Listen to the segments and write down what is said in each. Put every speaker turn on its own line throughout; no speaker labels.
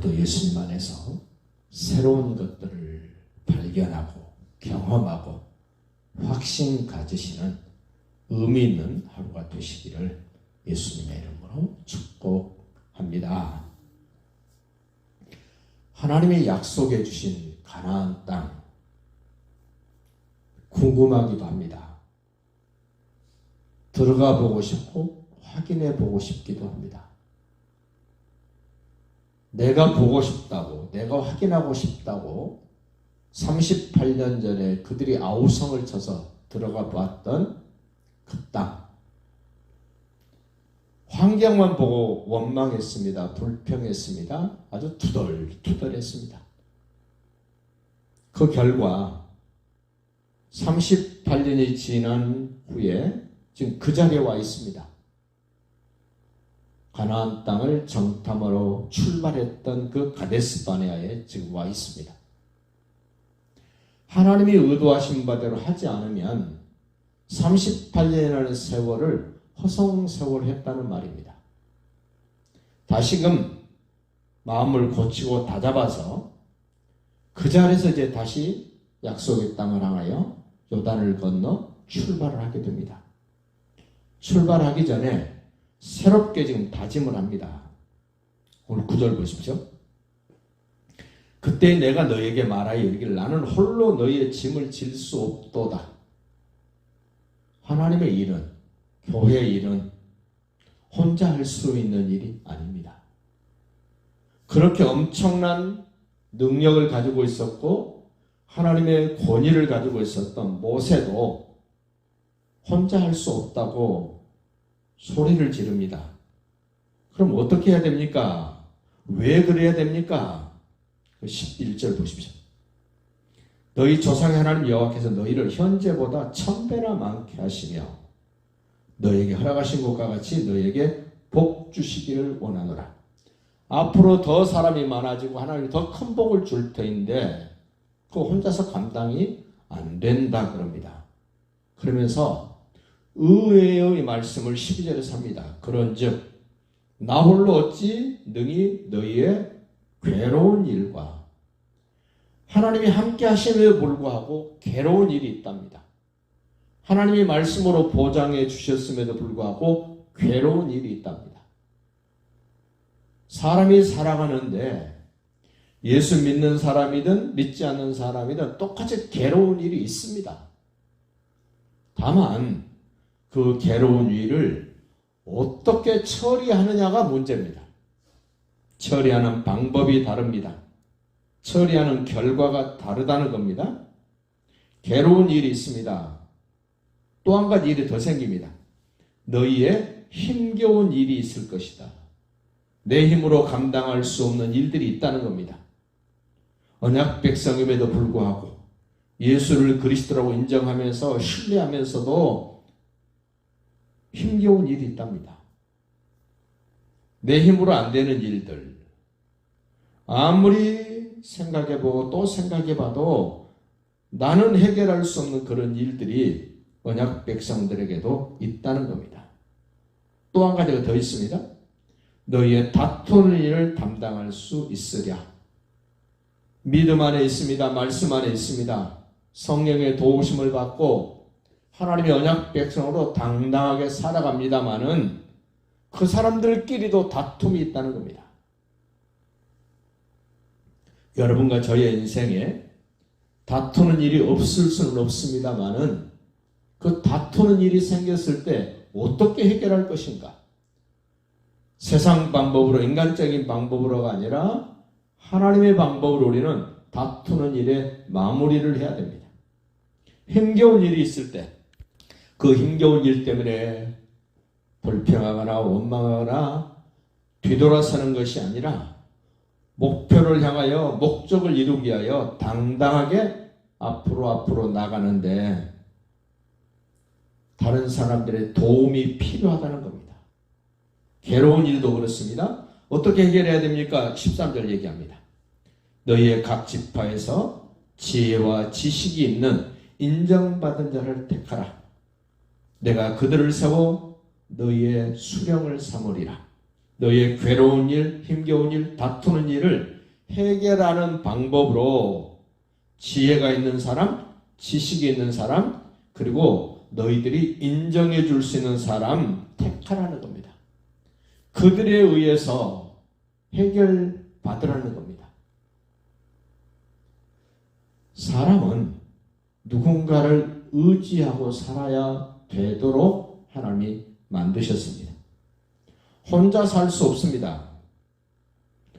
오늘도 예수님 안에서 새로운 것들을 발견하고 경험하고 확신 가지시는 의미 있는 하루가 되시기를 예수님의 이름으로 축복합니다. 하나님이 약속해 주신 가나안 땅 궁금하기도 합니다. 들어가 보고 싶고 확인해 보고 싶기도 합니다. 내가 보고 싶다고, 내가 확인하고 싶다고 38년 전에 그들이 아우성을 쳐서 들어가 봤던 그 땅. 환경만 보고 원망했습니다. 불평했습니다. 아주 투덜투덜했습니다. 그 결과 38년이 지난 후에 지금 그 자리에 와 있습니다. 가나안 땅을 정탐하러 출발했던 그 가데스 바네아에 지금 와 있습니다. 하나님이 의도하신 바대로 하지 않으면 38년이라는 세월을 허송세월 했다는 말입니다. 다시금 마음을 고치고 다잡아서 그 자리에서 이제 다시 약속의 땅을 향하여 요단을 건너 출발을 하게 됩니다. 출발하기 전에 새롭게 지금 다짐을 합니다. 오늘 9절 보십시오. 그때 내가 너에게 말하여 이르기를 나는 홀로 너희의 짐을 질 수 없도다. 하나님의 일은, 교회의 일은 혼자 할 수 있는 일이 아닙니다. 그렇게 엄청난 능력을 가지고 있었고 하나님의 권위를 가지고 있었던 모세도 혼자 할 수 없다고 소리를 지릅니다. 그럼 어떻게 해야 됩니까? 왜 그래야 됩니까? 11절 보십시오. 너희 조상의 하나님 여호와께서 너희를 현재보다 1000배나 많게 하시며 너희에게 허락하신 것과 같이 너희에게 복 주시기를 원하노라. 앞으로 더 사람이 많아지고 하나님이 더 큰 복을 줄 터인데 그거 혼자서 감당이 안 된다 그럽니다. 그러면서 의외의 말씀을 12절에서 합니다. 그런즉 나 홀로 어찌 능히 너희의 괴로운 일과 하나님이 함께 하심에도 불구하고 괴로운 일이 있답니다. 하나님이 말씀으로 보장해 주셨음에도 불구하고 괴로운 일이 있답니다. 사람이 살아가는데 예수 믿는 사람이든 믿지 않는 사람이든 똑같이 괴로운 일이 있습니다. 다만 그 괴로운 일을 어떻게 처리하느냐가 문제입니다. 처리하는 방법이 다릅니다. 처리하는 결과가 다르다는 겁니다. 괴로운 일이 있습니다. 또 한 가지 일이 더 생깁니다. 너희의 힘겨운 일이 있을 것이다. 내 힘으로 감당할 수 없는 일들이 있다는 겁니다. 언약 백성임에도 불구하고 예수를 그리스도라고 인정하면서 신뢰하면서도 힘겨운 일이 있답니다. 내 힘으로 안 되는 일들, 아무리 생각해보고 또 생각해봐도 나는 해결할 수 없는 그런 일들이 언약 백성들에게도 있다는 겁니다. 또 한 가지가 더 있습니다. 너희의 다투는 일을 담당할 수 있으랴. 믿음 안에 있습니다. 말씀 안에 있습니다. 성령의 도우심을 받고 하나님의 언약 백성으로 당당하게 살아갑니다마는 그 사람들끼리도 다툼이 있다는 겁니다. 여러분과 저의 인생에 다투는 일이 없을 수는 없습니다마는 그 다투는 일이 생겼을 때 어떻게 해결할 것인가? 세상 방법으로, 인간적인 방법으로가 아니라 하나님의 방법으로 우리는 다투는 일에 마무리를 해야 됩니다. 힘겨운 일이 있을 때 그 힘겨운 일 때문에 불평하거나 원망하거나 뒤돌아서는 것이 아니라 목표를 향하여, 목적을 이루기 위하여 당당하게 앞으로 나가는데 다른 사람들의 도움이 필요하다는 겁니다. 괴로운 일도 그렇습니다. 어떻게 해결해야 됩니까? 13절 얘기합니다. 너희의 각 지파에서 지혜와 지식이 있는 인정받은 자를 택하라. 내가 그들을 세워 너희의 수령을 삼으리라. 너희의 괴로운 일, 힘겨운 일, 다투는 일을 해결하는 방법으로 지혜가 있는 사람, 지식이 있는 사람, 그리고 너희들이 인정해 줄 수 있는 사람 택하라는 겁니다. 그들에 의해서 해결받으라는 겁니다. 사람은 누군가를 의지하고 살아야 되도록 하나님이 만드셨습니다. 혼자 살 수 없습니다.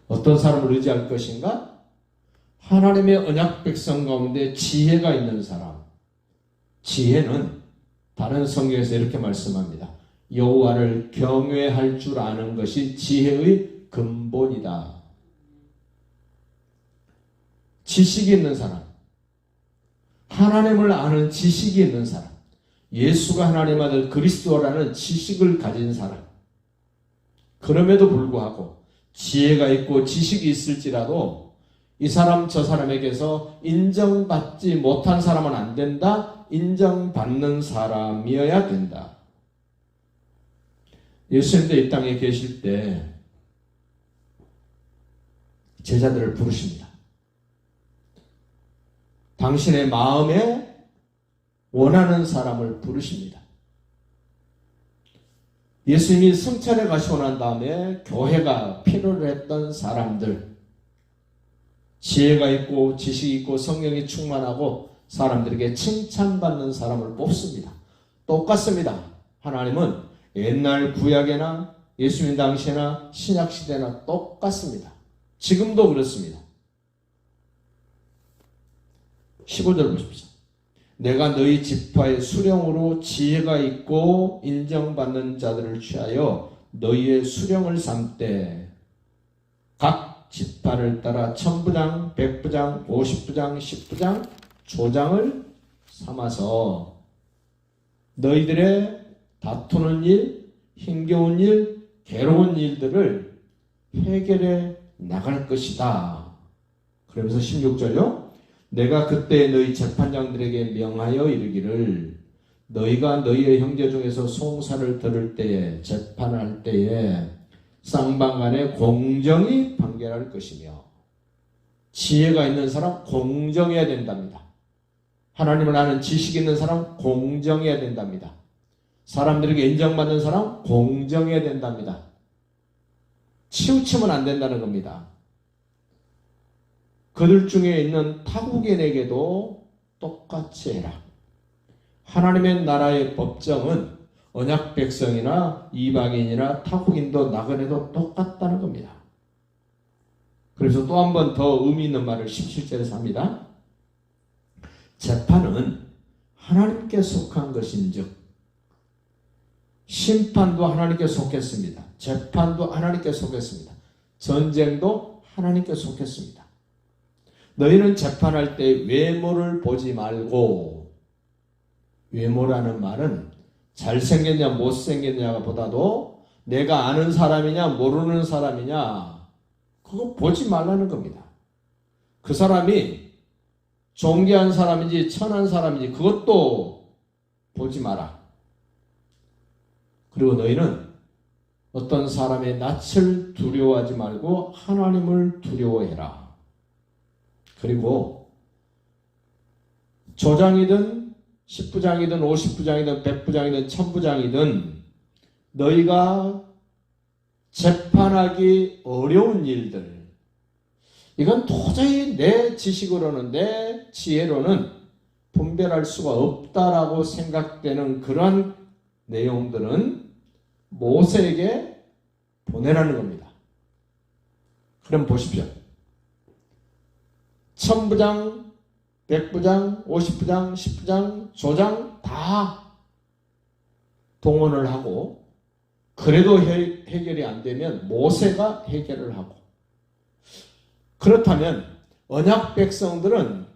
어떤 사람을 의지할 것인가? 하나님의 언약 백성 가운데 지혜가 있는 사람. 지혜는 다른 성경에서 이렇게 말씀합니다. 여호와를 경외할 줄 아는 것이 지혜의 근본이다. 지식이 있는 사람, 하나님을 아는 지식이 있는 사람, 예수가 하나님 아들 그리스도라는 지식을 가진 사람, 그럼에도 불구하고 지혜가 있고 지식이 있을지라도 이 사람 저 사람에게서 인정받지 못한 사람은 안 된다. 인정받는 사람이어야 된다. 예수님도 이 땅에 계실 때 제자들을 부르십니다. 당신의 마음에 원하는 사람을 부르십니다. 예수님이 승천에 가시고 난 다음에 교회가 필요로 했던 사람들, 지혜가 있고 지식이 있고 성령이 충만하고 사람들에게 칭찬받는 사람을 뽑습니다. 똑같습니다. 하나님은 옛날 구약에나 예수님 당시에나 신약시대나 똑같습니다. 지금도 그렇습니다. 15절 보십시오. 내가 너희 지파의 수령으로 지혜가 있고 인정받는 자들을 취하여 너희의 수령을 삼되 각 지파를 따라 1000부장, 100부장, 50부장, 10부장, 조장을 삼아서 너희들의 다투는 일, 힘겨운 일, 괴로운 일들을 해결해 나갈 것이다. 그러면서 16절요. 내가 그때 너희 재판장들에게 명하여 이르기를 너희가 너희의 형제 중에서 송사를 들을 때에 재판할 때에 쌍방간에 공정히 판결할 것이며 지혜가 있는 사람 공정해야 된답니다. 하나님을 아는 지식 있는 사람 공정해야 된답니다. 사람들에게 인정받는 사람 공정해야 된답니다. 치우치면 안 된다는 겁니다. 그들 중에 있는 타국인에게도 똑같이 해라. 하나님의 나라의 법정은 언약 백성이나 이방인이나 타국인도 나그네도 똑같다는 겁니다. 그래서 또 한 번 더 의미 있는 말을 17절에서 합니다. 재판은 하나님께 속한 것인즉 심판도 하나님께 속했습니다. 재판도 하나님께 속했습니다. 전쟁도 하나님께 속했습니다. 너희는 재판할 때 외모를 보지 말고, 외모라는 말은 잘생겼냐 못생겼냐가 보다도 내가 아는 사람이냐 모르는 사람이냐 그거 보지 말라는 겁니다. 그 사람이 존귀한 사람인지 천한 사람인지 그것도 보지 마라. 그리고 너희는 어떤 사람의 낯을 두려워하지 말고 하나님을 두려워해라. 그리고 조장이든 10부장이든 50부장이든 100부장이든 1000부장이든 너희가 재판하기 어려운 일들, 이건 도저히 내 지식으로는 내 지혜로는 분별할 수가 없다라고 생각되는 그러한 내용들은 모세에게 보내라는 겁니다. 그럼 보십시오. 1000부장, 100부장, 50부장, 10부장, 조장 다 동원을 하고 그래도 해결이 안 되면 모세가 해결을 하고, 그렇다면 언약 백성들은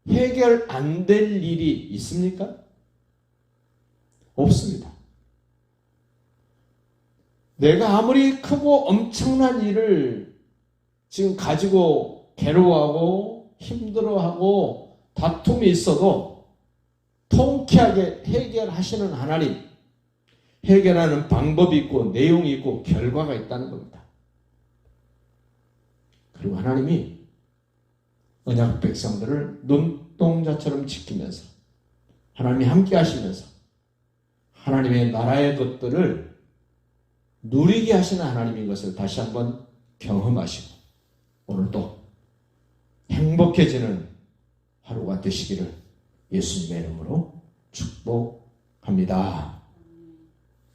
해결 안 될 일이 있습니까? 없습니다. 내가 아무리 크고 엄청난 일을 지금 가지고 괴로워하고 힘들어하고 다툼이 있어도 통쾌하게 해결하시는 하나님, 해결하는 방법이 있고 내용이 있고 결과가 있다는 겁니다. 그리고 하나님이 언약 백성들을 눈동자처럼 지키면서 하나님이 함께 하시면서 하나님의 나라의 것들을 누리게 하시는 하나님인 것을 다시 한번 경험하시고 오늘도 행복해지는 하루가 되시기를 예수님의 이름으로 축복합니다.